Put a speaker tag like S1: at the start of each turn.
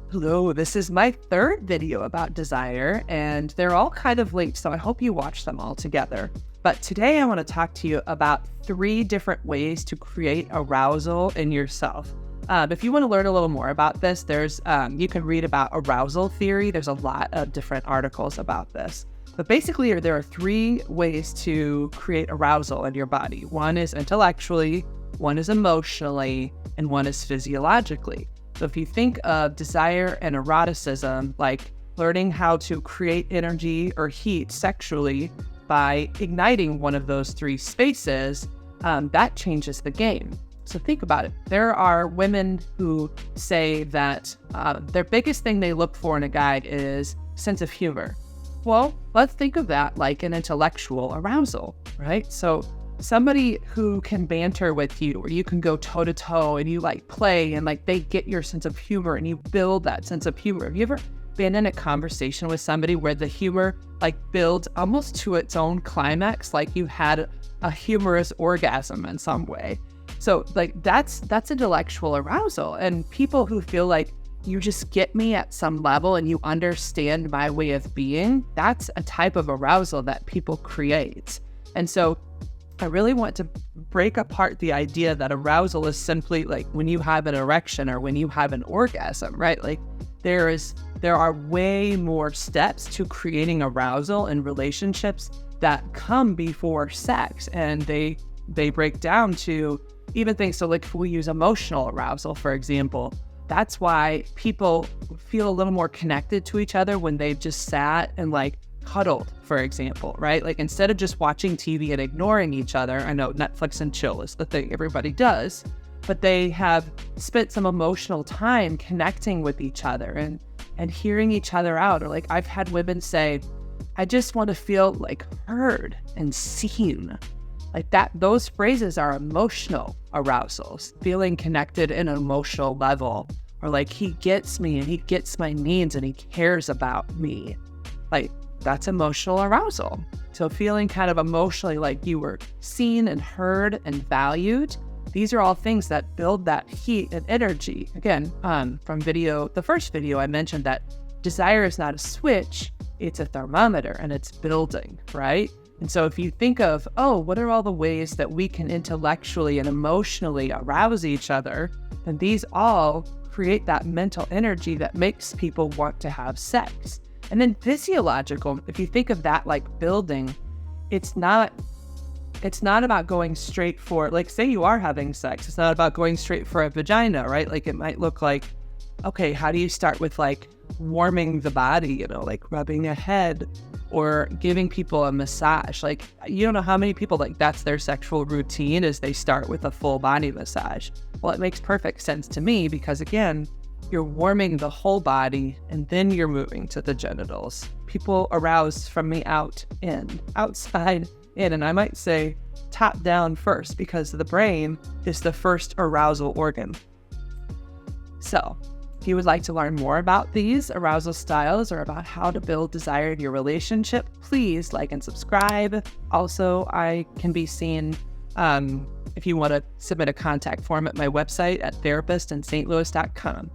S1: Hello, this is my third video about desire, and they're all kind of linked, so I hope you watch them all together. But today I want to talk to you about 3 different ways to create arousal in yourself. If you want to learn a little more about this, you can read about arousal theory. There's a lot of different articles about this. But basically, there are 3 ways to create arousal in your body. One is intellectually, one is emotionally, and one is physiologically. So if you think of desire and eroticism, like learning how to create energy or heat sexually by igniting one of those 3 spaces, that changes the game. So think about it. There are women who say that their biggest thing they look for in a guy is sense of humor. Well, let's think of that like an intellectual arousal, right? So somebody who can banter with you, or you can go toe to toe and you like play and like they get your sense of humor and you build that sense of humor. Have you ever been in a conversation with somebody where the humor like builds almost to its own climax, like you had a humorous orgasm in some way? So like that's intellectual arousal. And people who feel like you just get me at some level and you understand my way of being, that's a type of arousal that people create. And so I really want to break apart the idea that arousal is simply like when you have an erection or when you have an orgasm, right? Like there are way more steps to creating arousal in relationships that come before sex, and they break down to even things. So like if we use emotional arousal, for example, that's why people feel a little more connected to each other when they've just sat and like cuddled, for example, right? Like instead of just watching TV and ignoring each other, I know Netflix and chill is the thing everybody does, but they have spent some emotional time connecting with each other and hearing each other out. Or like I've had women say, I just want to feel like heard and seen. Like that, those phrases are emotional arousals, feeling connected in an emotional level, or like he gets me and he gets my needs and he cares about me. Like that's emotional arousal. So feeling kind of emotionally like you were seen and heard and valued. These are all things that build that heat and energy. Again, from the first video, I mentioned that desire is not a switch, it's a thermometer and it's building, right? And so if you think of, what are all the ways that we can intellectually and emotionally arouse each other, then these all create that mental energy that makes people want to have sex. And then physiological, if you think of that like building, it's not about going straight for, like say you are having sex, it's not about going straight for a vagina, right? Like it might look like, okay, how do you start with like warming the body, like rubbing a head or giving people a massage? Like you don't know how many people like that's their sexual routine is they start with a full body massage. Well, it makes perfect sense to me because again, you're warming the whole body and then you're moving to the genitals. People arouse from the outside in, and I might say top down first because the brain is the first arousal organ. So if you would like to learn more about these arousal styles or about how to build desire in your relationship, please like and subscribe. Also, I can be seen if you want to submit a contact form at my website at therapistInSt.Louis.com.